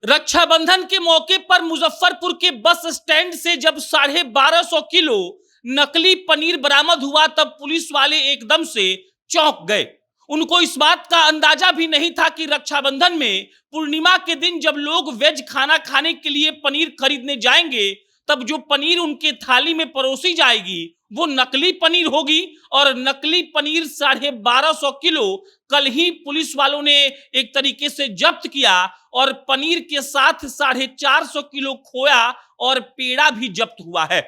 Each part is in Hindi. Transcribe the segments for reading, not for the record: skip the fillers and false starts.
रक्षाबंधन के मौके पर मुजफ्फरपुर के बस स्टैंड से जब 1250 किलो नकली पनीर बरामद हुआ तब पुलिस वाले एकदम से चौंक गए। उनको इस बात का अंदाजा भी नहीं था कि रक्षाबंधन में पूर्णिमा के दिन जब लोग वेज खाना खाने के लिए पनीर खरीदने जाएंगे तब जो पनीर उनके थाली में परोसी जाएगी वो नकली पनीर होगी। और नकली पनीर 1250 किलो कल ही पुलिस वालों ने एक तरीके से जब्त किया और पनीर के साथ 450 किलो खोया और पेड़ा भी जब्त हुआ है।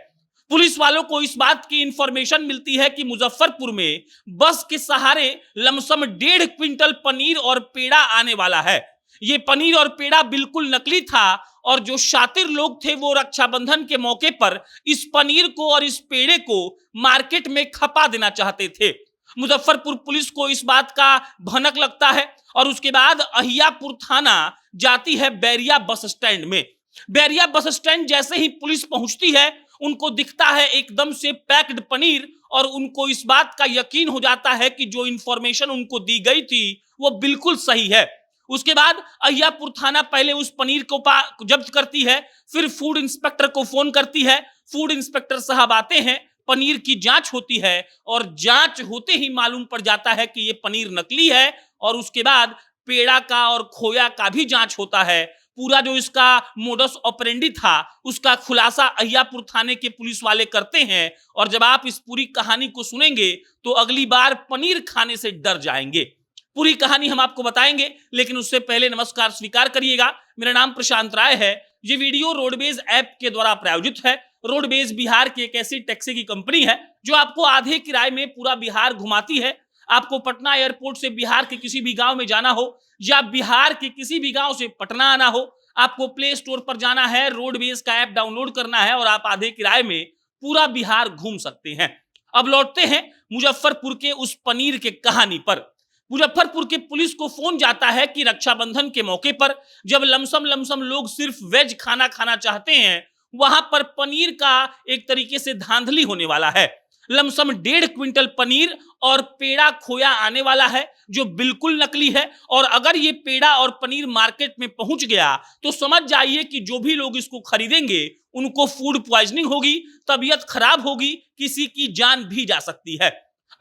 पुलिस वालों को इस बात की इंफॉर्मेशन मिलती है कि मुजफ्फरपुर में बस के सहारे लमसम 1.5 क्विंटल पनीर और पेड़ा आने वाला है। ये पनीर और पेड़ा बिल्कुल नकली था और जो शातिर लोग थे वो रक्षाबंधन के मौके पर इस पनीर को और इस पेड़े को मार्केट में खपा देना चाहते थे। मुजफ्फरपुर पुलिस को इस बात का भनक लगता है और उसके बाद अहियापुर थाना जाती है बैरिया बस स्टैंड में। बैरिया बस स्टैंड जैसे ही पुलिस पहुंचती है उनको दिखता है एकदम से पैक्ड पनीर और उनको इस बात का यकीन हो जाता है कि जो इंफॉर्मेशन उनको दी गई थी वो बिल्कुल सही है। उसके बाद अहियापुर थाना पहले उस पनीर को जब्त करती है, फिर फूड इंस्पेक्टर को फोन करती है। फूड इंस्पेक्टर साहब आते हैं, पनीर की जांच होती है और जांच होते ही मालूम पड़ जाता है कि ये पनीर नकली है। और उसके बाद पेड़ा का और खोया का भी जांच होता है। पूरा जो इसका मोडस ऑपरेंडी था उसका खुलासा अहियापुर थाने के पुलिस वाले करते हैं। और जब आप इस पूरी कहानी को सुनेंगे तो अगली बार पनीर खाने से डर जाएंगे। पूरी कहानी हम आपको बताएंगे, लेकिन उससे पहले नमस्कार स्वीकार करिएगा। मेरा नाम प्रशांत राय है। ये वीडियो रोडवेज ऐप के द्वारा प्रायोजित है। रोडवेज बिहार की एक ऐसी टैक्सी की कंपनी है जो आपको आधे किराए में पूरा बिहार घुमाती है। आपको पटना एयरपोर्ट से बिहार के किसी भी गांव में जाना हो या बिहार के किसी भी गांव से पटना आना हो, आपको प्ले स्टोर पर जाना है, रोडवेज का ऐप डाउनलोड करना है और आप आधे किराए में पूरा बिहार घूम सकते हैं। अब लौटते हैं मुजफ्फरपुर के उस पनीर के कहानी पर। मुजफ्फरपुर के पुलिस को फोन जाता है कि रक्षाबंधन के मौके पर जब लमसम लोग सिर्फ वेज खाना खाना चाहते हैं वहां पर पनीर का एक तरीके से धांधली होने वाला है। लमसम 1.5 क्विंटल पनीर और पेड़ा खोया आने वाला है जो बिल्कुल नकली है। और अगर ये पेड़ा और पनीर मार्केट में पहुंच गया तो समझ जाइए कि जो भी लोग इसको खरीदेंगे उनको फूड पॉइजनिंग होगी, तबीयत खराब होगी, किसी की जान भी जा सकती है।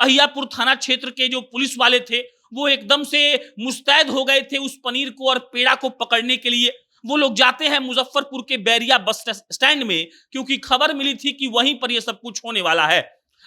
अहियापुर थाना क्षेत्र के जो पुलिस वाले थे वो एकदम से मुस्तैद हो गए थे उस पनीर को और पेड़ा को पकड़ने के लिए। वो लोग जाते हैं मुजफ्फरपुर के बैरिया बस स्टैंड में क्योंकि खबर मिली थी कि वहीं पर यह सब कुछ होने वाला है।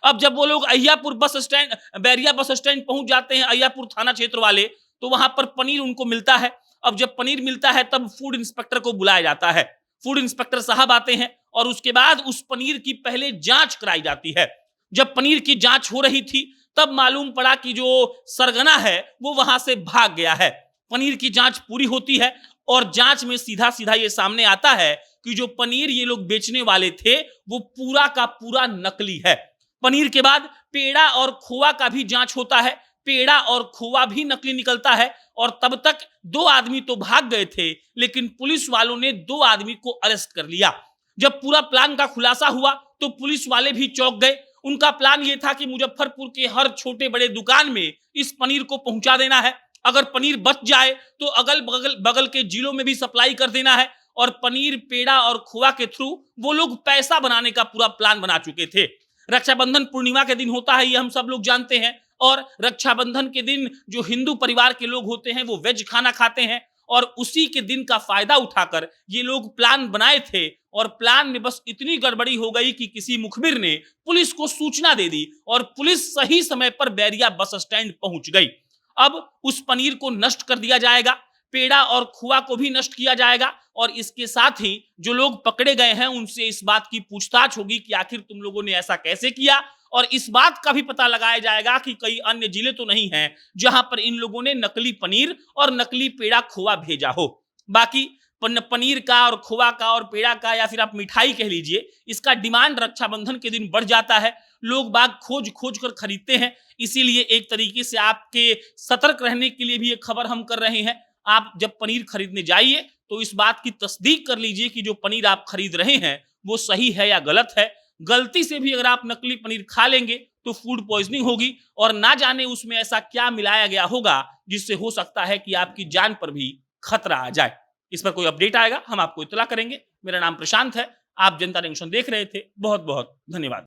अब जब वो लोग Ahiyapur bus stand Bairiya bus stand पहुंच जाते हैं अहियापुर थाना क्षेत्र वाले, तो वहां पर पनीर उनको मिलता है। अब जब पनीर मिलता है तब फूड इंस्पेक्टर को बुलाया जाता है। फूड इंस्पेक्टर साहब आते हैं और उसके बाद उस पनीर की पहले जांच कराई जाती है। जब पनीर की जांच हो रही थी तब मालूम पड़ा कि जो सरगना है वो वहां से भाग गया है। पनीर की जांच पूरी होती है और जांच में सीधा सीधा ये सामने आता है कि जो पनीर ये लोग बेचने वाले थे वो पूरा का पूरा नकली है। पनीर के बाद पेड़ा और खोआ का भी जांच होता है। पेड़ा और खोआ भी नकली निकलता है और तब तक 2 आदमी तो भाग गए थे, लेकिन पुलिस वालों ने 2 आदमी को अरेस्ट कर लिया। जब पूरा प्लान का खुलासा हुआ तो पुलिस वाले भी चौंक गए। उनका प्लान यह था कि मुजफ्फरपुर के हर छोटे बड़े दुकान में इस पनीर को पहुंचा देना है। अगर पनीर बच जाए तो अगल बगल के जिलों में भी सप्लाई कर देना है। और पनीर, पेड़ा और खोआ के थ्रू वो लोग पैसा बनाने का पूरा प्लान बना चुके थे। रक्षाबंधन पूर्णिमा के दिन होता है, ये हम सब लोग जानते हैं। और रक्षाबंधन के दिन जो हिंदू परिवार के लोग होते हैं वो वेज खाना खाते हैं और उसी के दिन का फायदा उठाकर ये लोग प्लान बनाए थे। और प्लान में बस इतनी गड़बड़ी हो गई कि किसी मुखबिर ने पुलिस को सूचना दे दी और पुलिस सही समय पर बैरिया बस स्टैंड पहुंच गई। अब उस पनीर को नष्ट कर दिया जाएगा, पेड़ा और खोआ को भी नष्ट किया जाएगा और इसके साथ ही जो लोग पकड़े गए हैं उनसे इस बात की पूछताछ होगी कि आखिर तुम लोगों ने ऐसा कैसे किया। और इस बात का भी पता लगाया जाएगा कि कई अन्य जिले तो नहीं हैं जहां पर इन लोगों ने नकली पनीर और नकली पेड़ा खोआ भेजा हो। बाकी पनीर का और खोआ का और पेड़ा का या फिर आप मिठाई कह लीजिए, इसका डिमांड रक्षाबंधन के दिन बढ़ जाता है। लोग बाग खोज खोज कर खरीदते हैं। इसीलिए एक तरीके से आपके सतर्क रहने के लिए भी ये खबर हम कर रहे हैं। आप जब पनीर खरीदने जाइए तो इस बात की तस्दीक कर लीजिए कि जो पनीर आप खरीद रहे हैं वो सही है या गलत है। गलती से भी अगर आप नकली पनीर खा लेंगे तो फूड पॉइजनिंग होगी और ना जाने उसमें ऐसा क्या मिलाया गया होगा जिससे हो सकता है कि आपकी जान पर भी खतरा आ जाए। इस पर कोई अपडेट आएगा हम आपको इत्तला करेंगे। मेरा नाम प्रशांत है, आप जनता जंक्शन देख रहे थे। बहुत बहुत धन्यवाद।